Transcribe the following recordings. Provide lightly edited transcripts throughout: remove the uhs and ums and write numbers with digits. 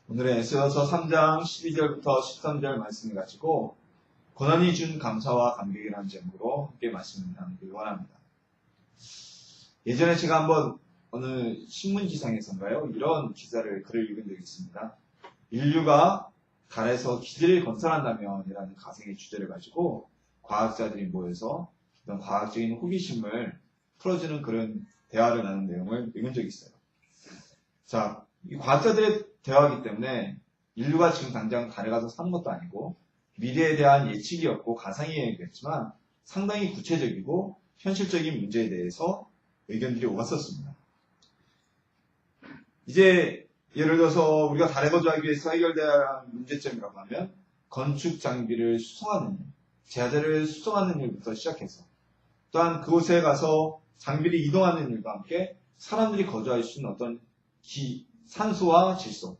오늘은 에스더서 3장 12절부터 13절 말씀을 가지고 고난이 준 감사와 감격이라는 제목으로 함께 말씀을 나누기 원합니다. 예전에 제가 한번 어느 신문지상에서인가요? 이런 글을 읽은 적이 있습니다. 인류가 달에서 기지를 건설한다면 이라는 가상의 주제를 가지고 과학자들이 모여서 이런 과학적인 호기심을 풀어주는 그런 대화를 나눈 내용을 읽은 적이 있어요. 자, 이 과학자들의 대화이기 때문에 인류가 지금 당장 달에 가서 사는 것도 아니고 미래에 대한 예측이 없고 가상이겠지만 상당히 구체적이고 현실적인 문제에 대해서 의견들이 오갔었습니다. 이제 예를 들어서 우리가 달에 거주하기 위해서 해결돼야 할 문제점이라고 하면 건축 장비를 수송하는 일, 제자재를 수송하는 일부터 시작해서 또한 그곳에 가서 장비를 이동하는 일과 함께 사람들이 거주할 수 있는 어떤 산소와 질소.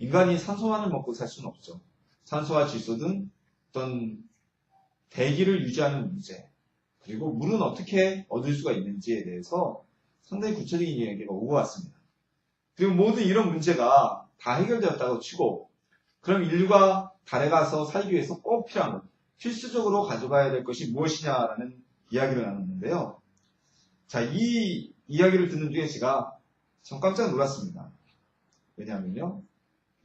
인간이 산소만을 먹고 살 수는 없죠. 산소와 질소 등 어떤 대기를 유지하는 문제, 그리고 물은 어떻게 얻을 수가 있는지에 대해서 상당히 구체적인 이야기가 오고 왔습니다. 그리고 모든 이런 문제가 다 해결되었다고 치고, 그럼 인류가 달에 가서 살기 위해서 꼭 필요한 것, 필수적으로 가져가야 될 것이 무엇이냐라는 이야기를 나눴는데요. 자, 이 이야기를 듣는 중에 제가 참 깜짝 놀랐습니다. 왜냐하면요,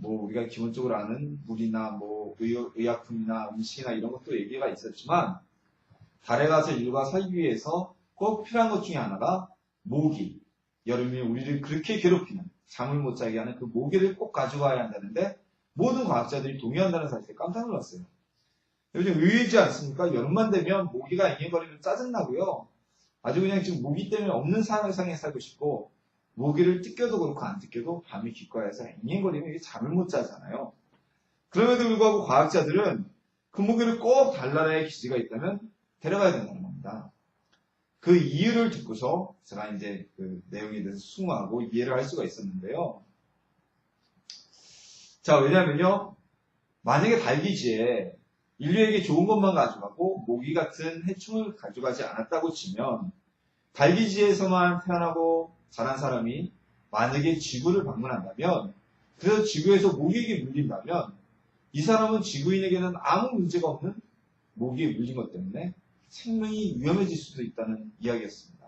우리가 기본적으로 아는 물이나 의약품이나 음식이나 이런 것도 얘기가 있었지만, 달에 가서 인류가 살기 위해서 꼭 필요한 것 중에 하나가 모기. 여름에 우리를 그렇게 괴롭히는, 잠을 못 자게 하는 그 모기를 꼭 가져가야 한다는데, 모든 과학자들이 동의한다는 사실에 깜짝 놀랐어요. 요즘 의외지 않습니까? 여름만 되면 모기가 잉잉거리면 짜증나고요. 아주 그냥 지금 모기 때문에 없는 세상에 살고 싶고, 모기를 뜯겨도 그렇고 안 뜯겨도 밤에 귓가에서 앵앵거리면 잠을 못 자잖아요. 그럼에도 불구하고 과학자들은 그 모기를 꼭 달나라에 기지가 있다면 데려가야 된다는 겁니다. 그 이유를 듣고서 제가 이제 그 내용에 대해서 수긍하고 이해를 할 수가 있었는데요. 자, 왜냐면요, 만약에 달기지에 인류에게 좋은 것만 가져가고 모기 같은 해충을 가져가지 않았다고 치면 달기지에서만 태어나고 자란 사람이 만약에 지구를 방문한다면, 그래서 지구에서 모기에게 물린다면 이 사람은 지구인에게는 아무 문제가 없는 모기에 물린 것 때문에 생명이 위험해질 수도 있다는 이야기였습니다.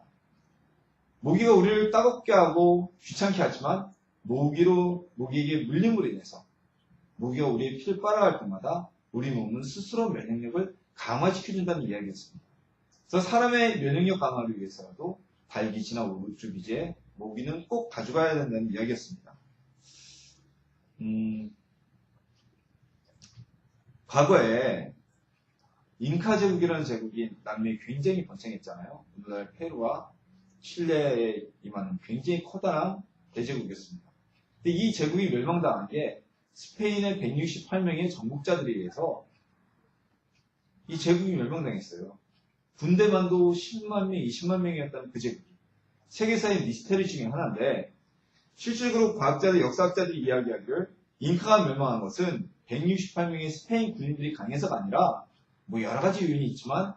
모기가 우리를 따갑게 하고 귀찮게 하지만 모기에게 물림으로 인해서 모기가 우리의 피를 빨아갈 때마다 우리 몸은 스스로 면역력을 강화시켜준다는 이야기였습니다. 그래서 사람의 면역력 강화를 위해서라도 달기지나 우주기지에 모기는 꼭 가져가야 된다는 이야기였습니다. 과거에 잉카 제국이라는 제국이 남미에 굉장히 번창했잖아요. 오늘날 페루와 칠레에 임하는 굉장히 커다란 대제국이었습니다. 근데 이 제국이 멸망당한 게 스페인의 168명의 정복자들에 의해서 이 제국이 멸망당했어요. 군대만도 10만 명, 20만 명이었다는 그 제국이 세계사의 미스테리 중에 하나인데, 실질적으로 과학자들, 역사학자들이 이야기하기를 잉카가 멸망한 것은 168명의 스페인 군인들이 강해서가 아니라 여러 가지 요인이 있지만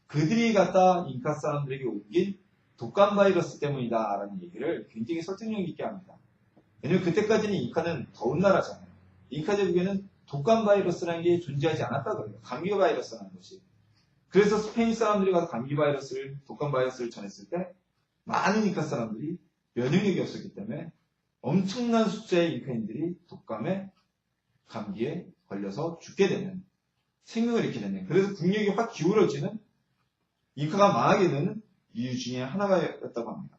그들이 갖다 잉카 사람들에게 옮긴 독감 바이러스 때문이다라는 얘기를 굉장히 설득력 있게 합니다. 왜냐면 그때까지는 잉카는 더운 나라잖아요. 잉카 제국에는 독감 바이러스라는 게 존재하지 않았다고 해요. 감기 바이러스라는 것이. 그래서 스페인 사람들이 가서 독감 바이러스를 전했을 때 많은 잉카 사람들이 면역력이 없었기 때문에 엄청난 숫자의 잉카인들이 독감에, 감기에 걸려서 죽게 되는, 생명을 잃게 되는, 그래서 국력이 확 기울어지는, 잉카가 망하게 되는 이유 중에 하나였다고 합니다.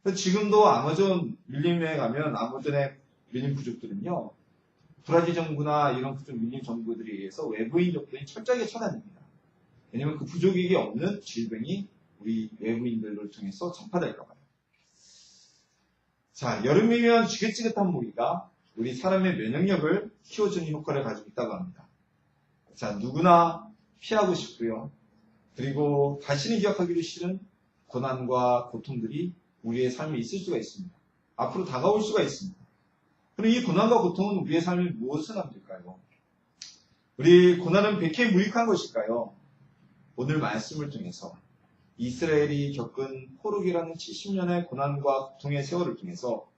그래서 지금도 아마존 밀림에 가면 아마존의 밀림 부족들은요, 브라질 정부나 이런 밀림 정부들에 의해서 외부인 적들이 철저하게 차단됩니다. 왜냐면 그 부족에게 없는 질병이 우리 외부인들을 통해서 전파될까봐요. 자, 여름이면 지긋지긋한 모기가 우리 사람의 면역력을 키워주는 효과를 가지고 있다고 합니다. 자, 누구나 피하고 싶고요. 그리고 다시는 기억하기도 싫은 고난과 고통들이 우리의 삶에 있을 수가 있습니다. 앞으로 다가올 수가 있습니다. 그럼 이 고난과 고통은 우리의 삶을 무엇을 만들까요? 우리 고난은 백해무익한 것일까요? 오늘 말씀을 통해서 이스라엘이 겪은 포르기라는 70년의 고난과 고통의 세월을 통해서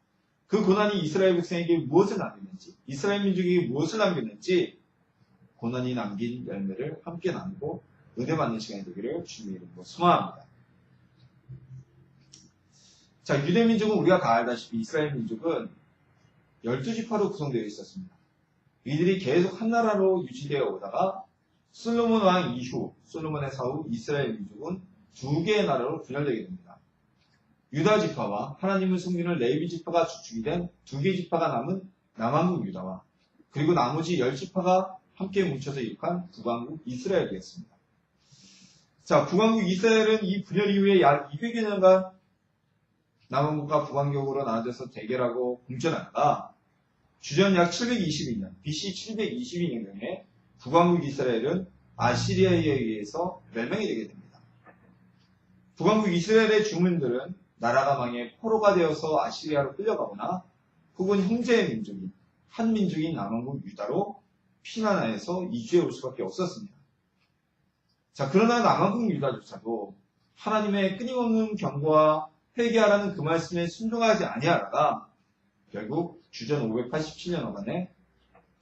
그 고난이 이스라엘 백성에게 무엇을 남겼는지, 이스라엘 민족에게 무엇을 남겼는지 고난이 남긴 열매를 함께 나누고 은혜 받는 시간이 되기를 주님의 이름으로 소망합니다. 자, 유대 민족은 우리가 다 알다시피 이스라엘 민족은 12지파로 구성되어 있었습니다. 이들이 계속 한 나라로 유지되어 오다가 솔로몬 왕 이후, 솔로몬의 사후 이스라엘 민족은 두 개의 나라로 분열되게 됩니다. 유다 지파와 하나님을 섬기는 레위 지파가 주축이 된 두 개의 지파가 남은 남왕국 유다와 그리고 나머지 10지파가 함께 뭉쳐서 이룩한 북왕국 이스라엘이었습니다. 자, 북왕국 이스라엘은 이 분열 이후에 약 200여 년간 남왕국과 북왕국으로 나눠져서 대결하고 공전하다가 주전 약 722년, BC 722년경에 북왕국 이스라엘은 아시리아에 의해서 멸망이 되게 됩니다. 북왕국 이스라엘의 주민들은 나라가 망해 포로가 되어서 아시리아로 끌려가거나 혹은 형제의 민족인 한 민족인 남왕국 유다로 피난하여서 이주해 올 수밖에 없었습니다. 자, 그러나 남왕국 유다조차도 하나님의 끊임없는 경고와 회개하라는 그 말씀에 순종하지 아니하다가 결국 주전 587년 만에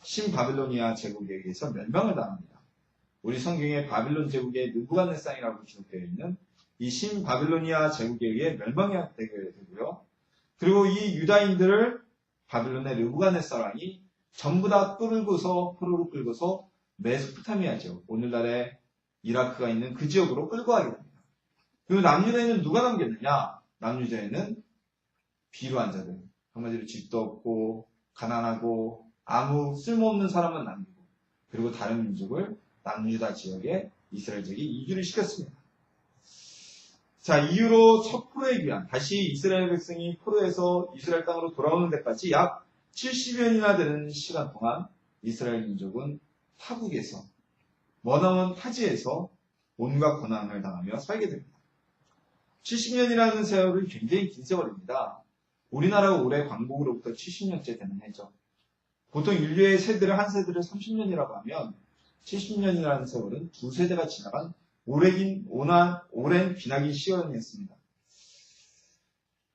신바빌로니아 제국에 의해서 멸망을 당합니다. 우리 성경에 바빌론 제국의 느부갓네살이라고 기록되어 있는 이 신바빌로니아 제국에 의해 멸망이 되게 되고요. 그리고 이 유다인들을 바빌론의 느부갓네살 왕이 전부 다 끌고서 포로로 끌고서 메소포타미아죠. 오늘날의 이라크가 있는 그 지역으로 끌고 가게 됩니다. 그리고 남유다에는 누가 남겼느냐? 남유다에는 비루한 자들, 한마디로 집도 없고 가난하고 아무 쓸모없는 사람만 남기고 그리고 다른 민족을 남유다 지역에 이스라엘족이 이주를 시켰습니다. 자, 이후로 첫 포로의 귀환, 다시 이스라엘 백성이 포로에서 이스라엘 땅으로 돌아오는 데까지 약 70년이나 되는 시간 동안 이스라엘 민족은 타국에서 머나먼 타지에서 온갖 고난을 당하며 살게 됩니다. 70년이라는 세월은 굉장히 긴 세월입니다. 우리나라 올해 광복으로부터 70년째 되는 해죠. 보통 인류의 세대를 한 세대를 30년이라고 하면 70년이라는 세월은 두 세대가 지나간 오랜 기나긴 시간이었습니다.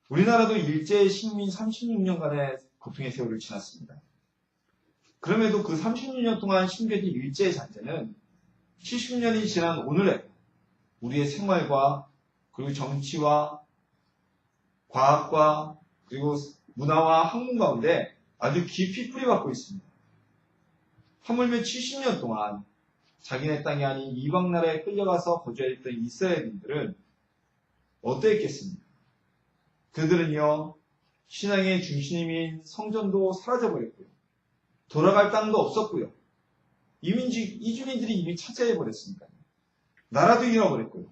우리나라도 일제 식민 36년간의 고통의 세월을 지났습니다. 그럼에도 그 36년 동안 심겨진 일제의 잔재는 70년이 지난 오늘에 우리의 생활과 그리고 정치와 과학과 그리고 문화와 학문 가운데 아주 깊이 뿌리박고 있습니다. 하물며 70년 동안 자기네 땅이 아닌 이방 나라에 끌려가서 거주했던 이스라엘인들은 어떠했겠습니까? 그들은요, 신앙의 중심인 성전도 사라져버렸고요. 돌아갈 땅도 없었고요. 이주민들이 이미 차지해버렸으니까요. 나라도 잃어버렸고요.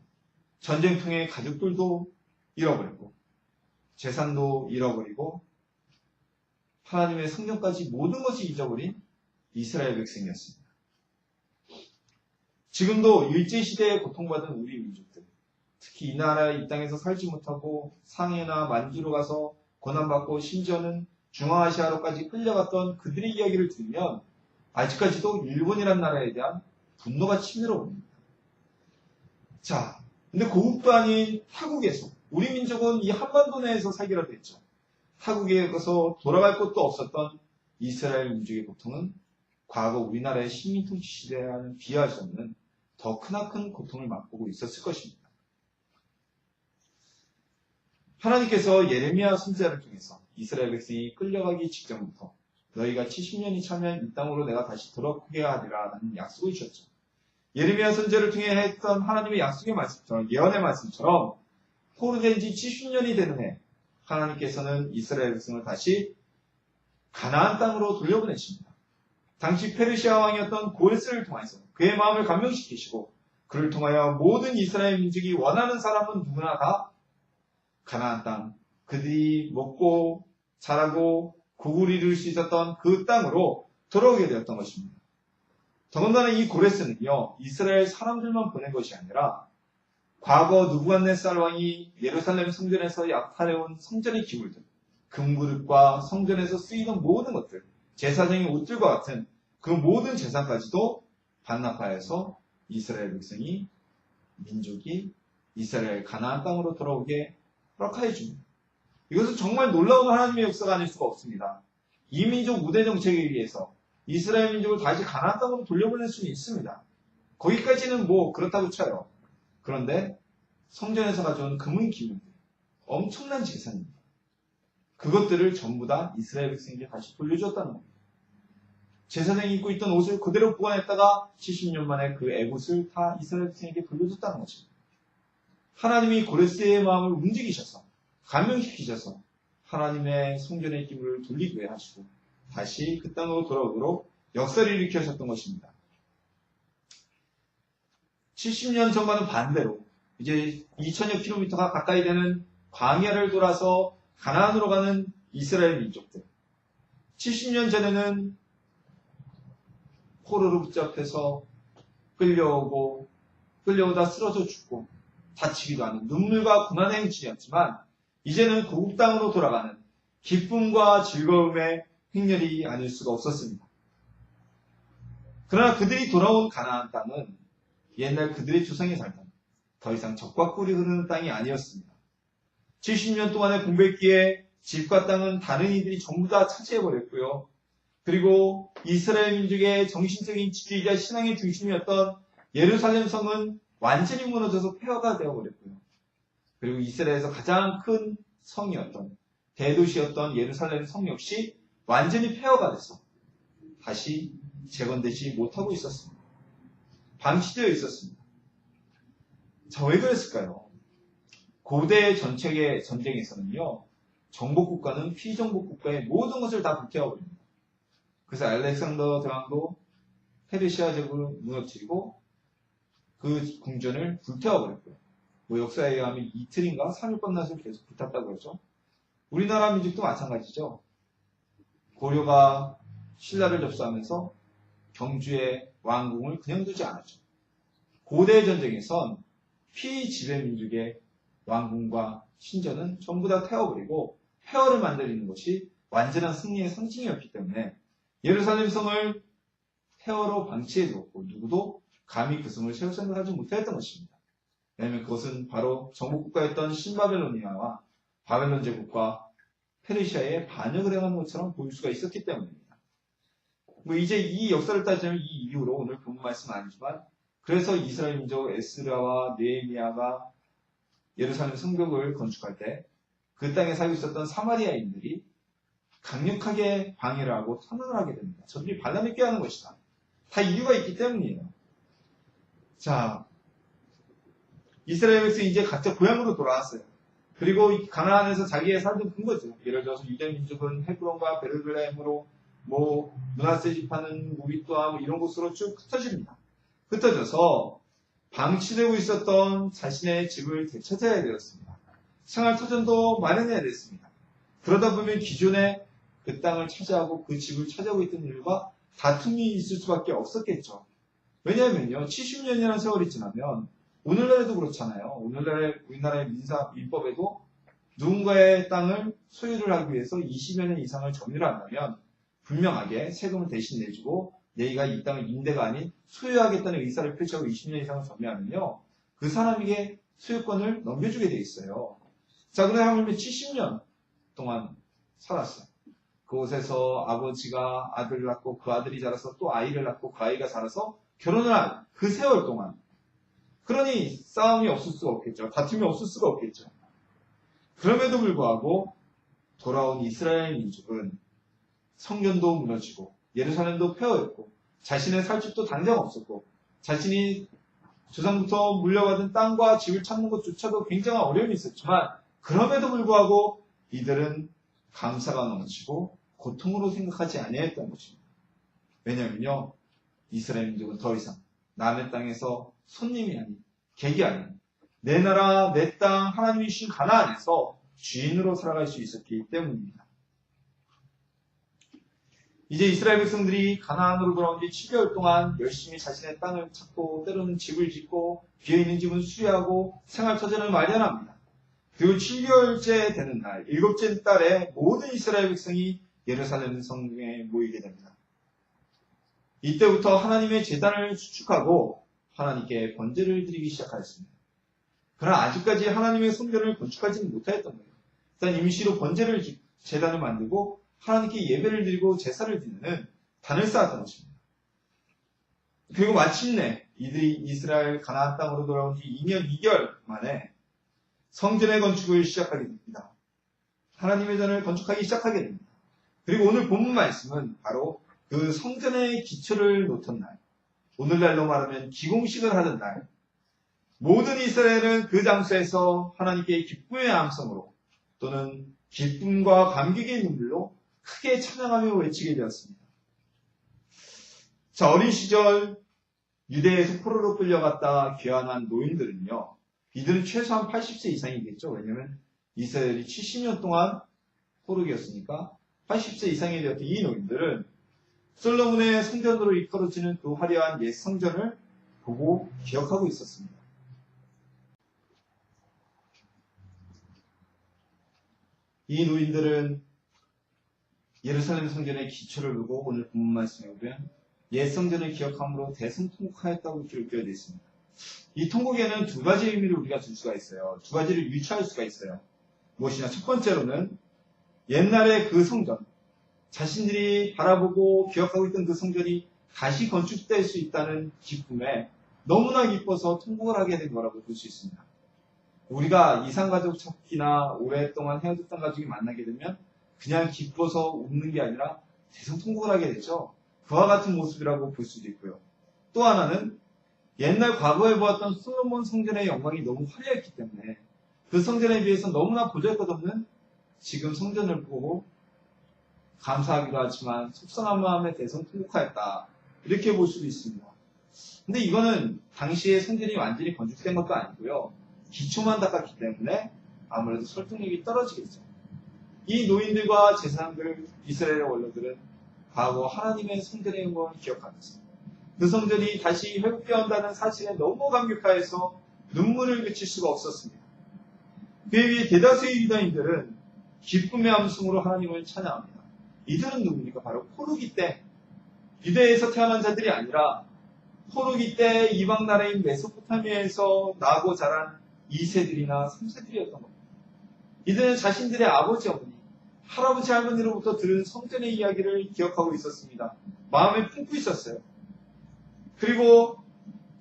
전쟁통에 가족들도 잃어버렸고, 재산도 잃어버리고, 하나님의 성전까지 모든 것을 잊어버린 이스라엘 백성이었습니다. 지금도 일제시대에 고통받은 우리 민족들, 특히 이 나라 이 땅에서 살지 못하고 상해나 만주로 가서 고난받고 심지어는 중앙아시아로까지 끌려갔던 그들의 이야기를 들으면 아직까지도 일본이란 나라에 대한 분노가 치밀어 옵니다. 자, 근데 고국도 아닌 타국에서 우리 민족은 이 한반도 내에서 살기로 했죠. 타국에 가서 돌아갈 곳도 없었던 이스라엘 민족의 고통은 과거 우리나라의 식민통치 시대와는 비교할 수 없는 더 크나큰 고통을 맛보고 있었을 것입니다. 하나님께서 예레미야 선지자를 통해서 이스라엘 백성이 끌려가기 직전부터 너희가 70년이 차면 이 땅으로 내가 다시 돌아오게 하리라 라는 약속을 주셨죠. 예레미야 선지자를 통해 했던 하나님의 약속의 말씀처럼 예언의 말씀처럼 포로된 지 70년이 되는 해 하나님께서는 이스라엘 백성을 다시 가나안 땅으로 돌려보내십니다. 당시 페르시아 왕이었던 고레스를 통해서 그의 마음을 감명시키시고 그를 통하여 모든 이스라엘 민족이 원하는 사람은 누구나 다 가나안 땅, 그들이 먹고 자라고 국을 이룰 수 있었던 그 땅으로 돌아오게 되었던 것입니다. 더군다나 이 고레스는요, 이스라엘 사람들만 보낸 것이 아니라 과거 느부갓네살 왕이 예루살렘 성전에서 약탈해온 성전의 기물들, 금그릇과 성전에서 쓰이던 모든 것들, 제사장의 옷들과 같은 그 모든 재산까지도 반납하여서 이스라엘 백성이, 민족이 이스라엘 가나안 땅으로 돌아오게 허락하여 줍니다. 이것은 정말 놀라운 하나님의 역사가 아닐 수가 없습니다. 이민족 우대 정책에 의해서 이스라엘 민족을 다시 가나안 땅으로 돌려보낼 수는 있습니다. 거기까지는 그렇다고 쳐요. 그런데 성전에서 가져온 금은 기물들, 엄청난 재산입니다. 그것들을 전부 다 이스라엘 백성에게 다시 돌려주었다는 겁니다. 제사장이 입고 있던 옷을 그대로 보관했다가 70년 만에 그 애봇을 다 이스라엘 백성에게 돌려줬다는 것입니다. 하나님이 고레스의 마음을 움직이셔서 감명시키셔서 하나님의 성전의 기물을 돌리기 위해 하시고 다시 그 땅으로 돌아오도록 역사를 일으키셨던 것입니다. 70년 전과는 반대로 이제 2000여 킬로미터가 가까이 되는 광야를 돌아서 가나안으로 가는 이스라엘 민족들. 70년 전에는 포로로 붙잡혀서 끌려오다 쓰러져 죽고 다치기도 하는 눈물과 고난의 행진이었지만 이제는 고국 땅으로 돌아가는 기쁨과 즐거움의 행렬이 아닐 수가 없었습니다. 그러나 그들이 돌아온 가나안 땅은 옛날 그들의 조상이 살던 더 이상 젖과 꿀이 흐르는 땅이 아니었습니다. 70년 동안의 공백기에 집과 땅은 다른 이들이 전부 다 차지해버렸고요. 그리고 이스라엘 민족의 정신적인 지주이자 신앙의 중심이었던 예루살렘 성은 완전히 무너져서 폐허가 되어버렸고요. 그리고 이스라엘에서 가장 큰 성이었던 대도시였던 예루살렘 성 역시 완전히 폐허가 돼서 다시 재건되지 못하고 있었습니다. 방치되어 있었습니다. 자, 왜 그랬을까요? 고대 전체의 전쟁에서는요, 정복국가는 피정복국가의 모든 것을 다 불태워버립니다. 그래서 알렉산더 대왕도 페르시아 제국을 무너뜨리고 그 궁전을 불태워버렸고요. 역사에 의하면 이틀인가 3일 밤낮을 계속 불탔다고 그러죠. 우리나라 민족도 마찬가지죠. 고려가 신라를 접수하면서 경주의 왕궁을 그냥 두지 않았죠. 고대 전쟁에선 피지배 민족의 왕궁과 신전은 전부 다 태워버리고 폐허를 만들리는 것이 완전한 승리의 상징이었기 때문에 예루살렘 성을 폐허로 방치해두었고 누구도 감히 그 성을 세울 생각하지 못했던 것입니다. 왜냐하면 그것은 바로 정복국가였던 신바벨로니아와 바벨론 제국과 페르시아의 반역을 행한 것처럼 보일 수가 있었기 때문입니다. 이제 이 역사를 따지면 이 이후로 오늘 본 말씀은 아니지만 그래서 이스라엘 민족 에스라와 느헤미야가 예루살렘 성벽을 건축할 때 그 땅에 살고 있었던 사마리아인들이 강력하게 방해를 하고 탄원을 하게 됩니다. 저들이 발람에 꾀하는 것이다. 다 이유가 있기 때문이에요. 자, 이스라엘 백성이 이제 각자 고향으로 돌아왔어요. 그리고 가나안에서 자기의 살던 큰 거죠. 예를 들어서 유대 민족은 헤브론과 베르들레헴으로 므낫세 지파는 무비또아 이런 곳으로 쭉 흩어집니다. 흩어져서 방치되고 있었던 자신의 집을 되찾아야 되었습니다. 생활터전도 마련해야 됐습니다. 그러다 보면 기존에 그 땅을 차지하고 그 집을 차지하고 있던 일과 다툼이 있을 수밖에 없었겠죠. 왜냐하면요, 70년이라는 세월이 지나면 오늘날에도 그렇잖아요. 우리나라의 민법에도 누군가의 땅을 소유를 하기 위해서 20여 년 이상을 점유를 한다면 분명하게 세금을 대신 내주고 내가 이 땅을 임대가 아닌 소유하겠다는 의사를 표시하고 20년 이상을 점유하면요, 그 사람에게 소유권을 넘겨주게 돼 있어요. 자, 그런데 하물며 70년 동안 살았어요. 그곳에서 아버지가 아들을 낳고 그 아들이 자라서 또 아이를 낳고 그 아이가 자라서 결혼을 한 그 세월 동안, 그러니 싸움이 없을 수가 없겠죠. 다툼이 없을 수가 없겠죠. 그럼에도 불구하고 돌아온 이스라엘 민족은 성전도 무너지고 예루살렘도 폐허했고 자신의 살 집도 당장 없었고 자신이 조상부터 물려받은 땅과 집을 찾는 것조차도 굉장한 어려움이 있었지만 그럼에도 불구하고 이들은 감사가 넘치고 고통으로 생각하지 아니했던 것입니다. 왜냐하면요, 이스라엘 민족은 더 이상 남의 땅에서 손님이 아닌 객이 아닌 내 나라 내 땅 하나님이 주신 가나안에서 주인으로 살아갈 수 있었기 때문입니다. 이제 이스라엘 백성들이 가나안으로 돌아온 지 7개월 동안 열심히 자신의 땅을 찾고 때로는 집을 짓고 비어있는 집은 수리하고 생활터전을 마련합니다. 그리고 7개월째 되는 날, 7째 달에 모든 이스라엘 백성이 예루살렘 성에 모이게 됩니다. 이때부터 하나님의 제단을 수축하고 하나님께 번제를 드리기 시작하였습니다. 그러나 아직까지 하나님의 성전을 건축하지는 못하였던 거예요. 일단 임시로 제단을 만들고 하나님께 예배를 드리고 제사를 드리는 단을 쌓았던 것입니다. 그리고 마침내 이들이 이스라엘 가나안 땅으로 돌아온 뒤 2년 2개월 만에 성전의 건축을 시작하게 됩니다. 하나님의 전을 건축하기 시작하게 됩니다. 그리고 오늘 본문 말씀은 바로 그 성전의 기초를 놓던 날, 오늘날로 말하면 기공식을 하던 날, 모든 이스라엘은 그 장소에서 하나님께 기쁨의 함성으로 또는 기쁨과 감격의 눈물로 크게 찬양하며 외치게 되었습니다. 자, 어린 시절 유대에서 포로로 끌려갔다 귀환한 노인들은요, 이들은 최소한 80세 이상이겠죠. 왜냐하면 이스라엘이 70년 동안 포로기였으니까 80세 이상이 되었던 이 노인들은 솔로몬의 성전으로 이끌어지는 그 화려한 옛 성전을 보고 기억하고 있었습니다. 이 노인들은 예루살렘 성전의 기초를 두고 오늘 본문 말씀에 보면 옛 성전을 기억함으로 대성통곡하였다고 기록되어 있습니다. 이 통곡에는 두 가지 의미를 우리가 둘 수가 있어요. 두 가지를 유추할 수가 있어요. 무엇이냐? 첫 번째로는 옛날의 그 성전, 자신들이 바라보고 기억하고 있던 그 성전이 다시 건축될 수 있다는 기쁨에 너무나 기뻐서 통곡을 하게 된 거라고 볼 수 있습니다. 우리가 이상가족 찾기나 오랫동안 헤어졌던 가족이 만나게 되면 그냥 기뻐서 웃는 게 아니라 대성통곡을 하게 되죠. 그와 같은 모습이라고 볼 수도 있고요. 또 하나는 옛날 과거에 보았던 솔로몬 성전의 영광이 너무 화려했기 때문에 그 성전에 비해서 너무나 보잘것없는 지금 성전을 보고 감사하기도 하지만 속상한 마음에 대성통곡하였다. 이렇게 볼 수도 있습니다. 근데 이거는 당시에 성전이 완전히 건축된 것도 아니고요. 기초만 닦았기 때문에 아무래도 설득력이 떨어지겠죠. 이 노인들과 제사장들, 이스라엘의 원로들은 과거 하나님의 성전의 영광을 기억하면서 그 성전이 다시 회복되어온다는 사실에 너무 감격하여서 눈물을 그칠 수가 없었습니다. 그에 비해 대다수의 유다인들은 기쁨의 함성으로 하나님을 찬양합니다. 이들은 누굽니까? 바로 포로기 때 유대에서 태어난 자들이 아니라 포로기 때 이방 나라인 메소포타미아에서 나고 자란 2세들이나 3세들이었던 겁니다. 이들은 자신들의 아버지, 어머니, 할아버지, 할머니로부터 들은 성전의 이야기를 기억하고 있었습니다. 마음에 품고 있었어요. 그리고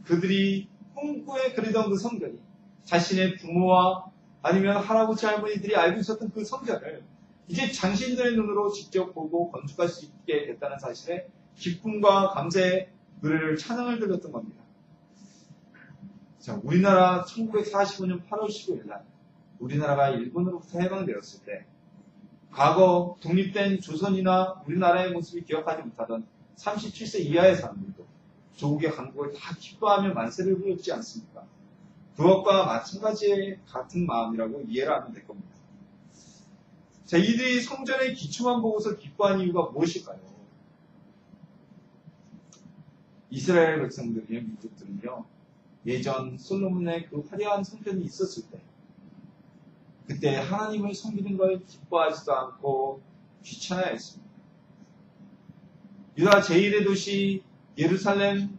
그들이 꿈꾸에 그리던 그 성전이 자신의 부모와 아니면 할아버지, 할머니들이 알고 있었던 그 성전을 이제 당신들의 눈으로 직접 보고 건축할 수 있게 됐다는 사실에 기쁨과 감사의 노래를 찬양을 들렸던 겁니다. 자, 우리나라 1945년 8월 15일 날 우리나라가 일본으로부터 해방되었을 때 과거 독립된 조선이나 우리나라의 모습을 기억하지 못하던 37세 이하의 사람들도 조국의 강국을 다 기뻐하며 만세를 부렸지 않습니까? 그것과 마찬가지의 같은 마음이라고 이해를 하면 될 겁니다. 자, 이들이 성전의 기초만 보고서 기뻐한 이유가 무엇일까요? 이스라엘 백성들이요, 민족들은요, 예전 솔로몬의 그 화려한 성전이 있었을 때, 그때 하나님을 섬기는 걸 기뻐하지도 않고 귀찮아했습니다. 유다 제1의 도시 예루살렘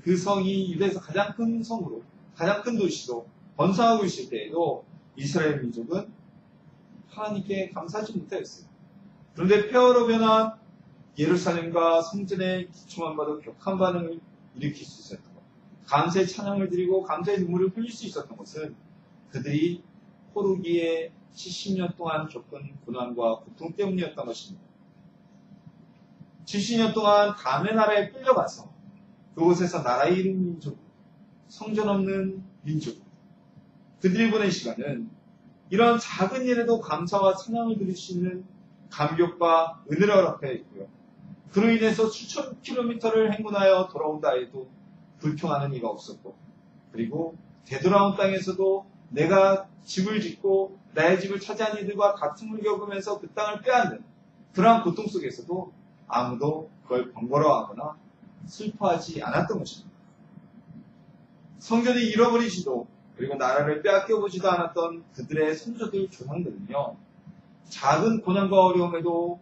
그 성이 유다에서 가장 큰 성으로, 가장 큰 도시로 번성하고 있을 때에도 이스라엘 민족은 하나님께 감사하지 못하였어요. 그런데 폐허로 변한 예루살렘과 성전의 기초만 봐도 격한 반응을 일으킬 수 있었던 것, 감사의 찬양을 드리고 감사의 눈물을 흘릴 수 있었던 것은 그들이 포로기에 70년 동안 겪은 고난과 고통 때문이었던 것입니다. 70년 동안 다음의 나라에 끌려가서 그곳에서 나라 잃은 민족, 성전 없는 민족, 그들이 보낸 시간은 이런 작은 일에도 감사와 찬양을 드릴 수 있는 감격과 은혜를 허락하여 있고요. 그로 인해서 수천 킬로미터를 행군하여 돌아온다 해도 불평하는 이가 없었고, 그리고 되돌아온 땅에서도 내가 집을 짓고 나의 집을 차지한 이들과 다툼을 겪으면서 그 땅을 빼앗는 그러한 고통 속에서도 아무도 그걸 번거로워하거나 슬퍼하지 않았던 것입니다. 성전이 잃어버리지도 그리고 나라를 빼앗겨보지도 않았던 그들의 선조들 조상들은요, 작은 고난과 어려움에도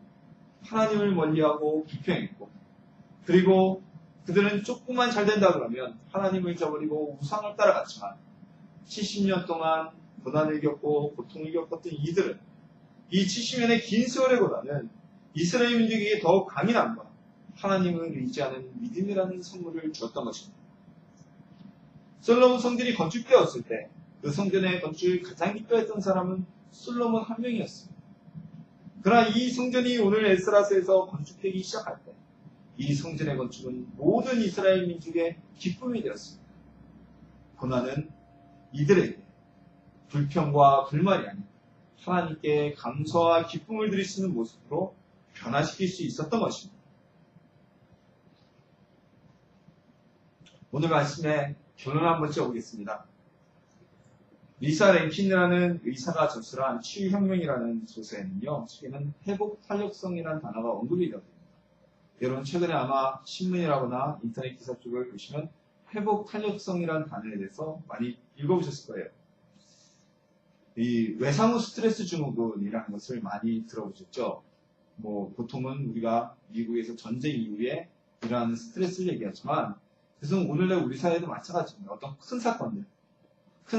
하나님을 멀리하고 불평했고, 그리고 그들은 조금만 잘 된다 그러면 하나님을 잊어버리고 우상을 따라갔지만 70년 동안 고난을 겪고 고통을 겪었던 이들은 이 70년의 긴 세월에보다는 이스라엘 민족에게 더욱 강인함과 하나님을 의지하는 믿음이라는 선물을 주었던 것입니다. 솔로몬 성전이 건축되었을 때 그 성전의 건축을 가장 기뻐했던 사람은 솔로몬 한 명이었습니다. 그러나 이 성전이 오늘 에스라서에서 건축되기 시작할 때 이 성전의 건축은 모든 이스라엘 민족의 기쁨이 되었습니다. 고난은 이들에게 불평과 불만이 아닌 하나님께 감사와 기쁨을 드릴 수 있는 모습으로 변화시킬 수 있었던 것입니다. 오늘 말씀에 결론 한번 지어보겠습니다. 리사 랭킨이라는 의사가 저술한 치유혁명이라는 소설에는요, 최근에는 회복탄력성이라는 단어가 언급이 되었습니다. 여러분 최근에 아마 신문이라거나 인터넷 기사 쪽을 보시면 회복탄력성이라는 단어에 대해서 많이 읽어보셨을 거예요. 이 외상후 스트레스 증후군이라는 것을 많이 들어보셨죠? 보통은 우리가 미국에서 전쟁 이후에 일어나는 스트레스를 얘기하지만, 그래서 오늘날 우리 사회도 마찬가지입니다. 어떤 큰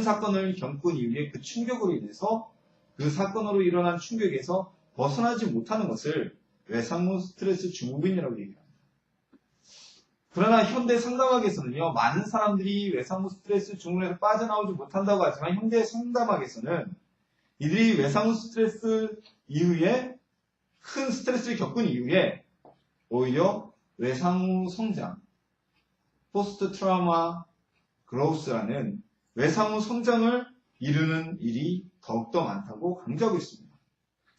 사건을 겪은 이후에 그 충격으로 인해서 그 사건으로 일어난 충격에서 벗어나지 못하는 것을 외상후 스트레스 증후군이라고 얘기합니다. 그러나 현대 상담학에서는요, 많은 사람들이 외상후 스트레스 증후군에서 빠져나오지 못한다고 하지만 현대 상담학에서는 이들이 외상후 스트레스 이후에 큰 스트레스를 겪은 이후에 오히려 외상후 성장, 포스트 트라우마 그로우스라는 외상후 성장을 이루는 일이 더욱더 많다고 강조하고 있습니다.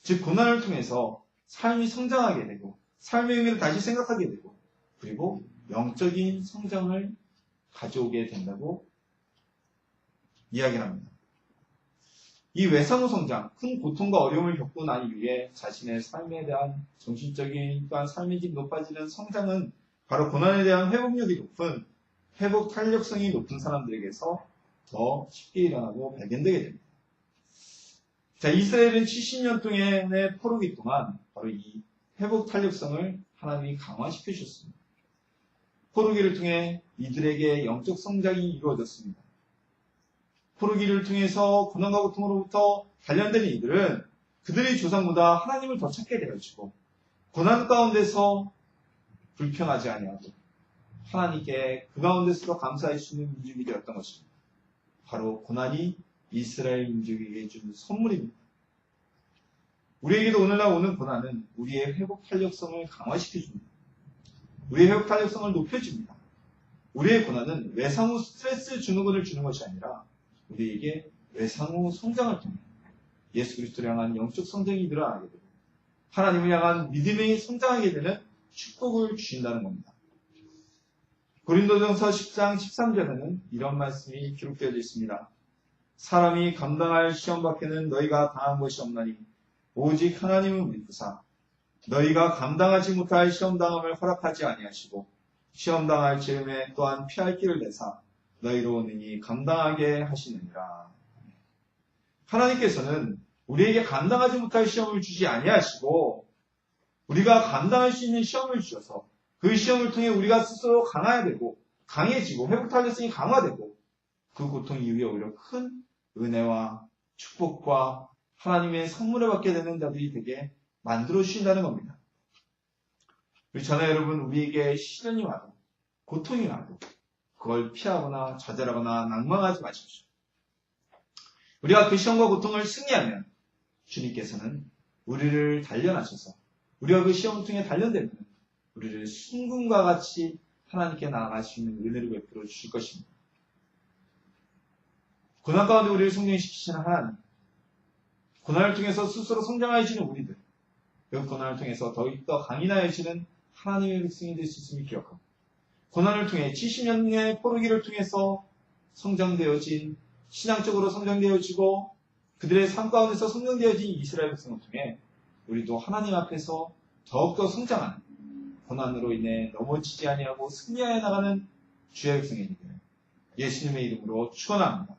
즉 고난을 통해서 삶이 성장하게 되고 삶의 의미를 다시 생각하게 되고 그리고 영적인 성장을 가져오게 된다고 이야기를 합니다. 이 외상후 성장, 큰 고통과 어려움을 겪고 난 이후에 자신의 삶에 대한 정신적인 또한 삶의 질 높아지는 성장은 바로 고난에 대한 회복력이 높은 회복 탄력성이 높은 사람들에게서 더 쉽게 일어나고 발견되게 됩니다. 자, 이스라엘은 70년 동안의 포로기 동안 바로 이 회복 탄력성을 하나님이 강화시켜 주셨습니다. 포로기를 통해 이들에게 영적 성장이 이루어졌습니다. 포로기를 통해서 고난과 고통으로부터 단련된 이들은 그들의 조상보다 하나님을 더 찾게 되어지고 고난 가운데서 불평하지 아니하고 하나님께 그 가운데서도 감사할 수 있는 민족이 되었던 것입니다. 바로 고난이 이스라엘 민족에게 준 선물입니다. 우리에게도 오늘날 오는 고난은 우리의 회복 탄력성을 강화시켜줍니다. 우리의 회복 탄력성을 높여줍니다. 우리의 고난은 외상후 스트레스 증후군을 주는 것이 아니라 우리에게 외상후 성장을 통해 예수 그리스도를 향한 영적 성장이 늘어나게 되고 하나님을 향한 믿음이 성장하게 되는 축복을 주신다는 겁니다. 고린도전서 10장 13절에는 이런 말씀이 기록되어 있습니다. 사람이 감당할 시험 밖에는 너희가 당한 것이 없나니 오직 하나님은 믿으사 너희가 감당하지 못할 시험당함을 허락하지 아니하시고 시험당할 즈음에 또한 피할 길을 내사 너희로 능히 감당하게 하시느니라. 하나님께서는 우리에게 감당하지 못할 시험을 주지 아니하시고 우리가 감당할 수 있는 시험을 주셔서 그 시험을 통해 우리가 스스로 강해야 되고 강해지고 회복 탄력성이 강화되고 그 고통 이후에 오히려 큰 은혜와 축복과 하나님의 선물을 받게 되는 자들이 되게 만들어 주신다는 겁니다. 우리 자녀 여러분, 우리에게 시련이 와도 고통이 와도 그걸 피하거나 좌절하거나 낭망하지 마십시오. 우리가 그 시험과 고통을 승리하면 주님께서는 우리를 단련하셔서 우리가 그 시험을 통해 단련되면 우리를 순금과 같이 하나님께 나아갈 수 있는 은혜를 베풀어 주실 것입니다. 고난 가운데 우리를 성장시키시는 하나님, 고난을 통해서 스스로 성장하여지는 우리들, 그 고난을 통해서 더욱더 강인하여지는 하나님의 백성이 될 수 있음을 기억하고 고난을 통해 70년의 포로기를 통해서 성장되어진 신앙적으로 성장되어지고 그들의 삶 가운데서 성장되어진 이스라엘 백성을 통해 우리도 하나님 앞에서 더욱더 성장하는 고난으로 인해 넘어지지 아니하고 승리하여 나가는 주의 백성이 되기를 예수님의 이름으로 축원합니다.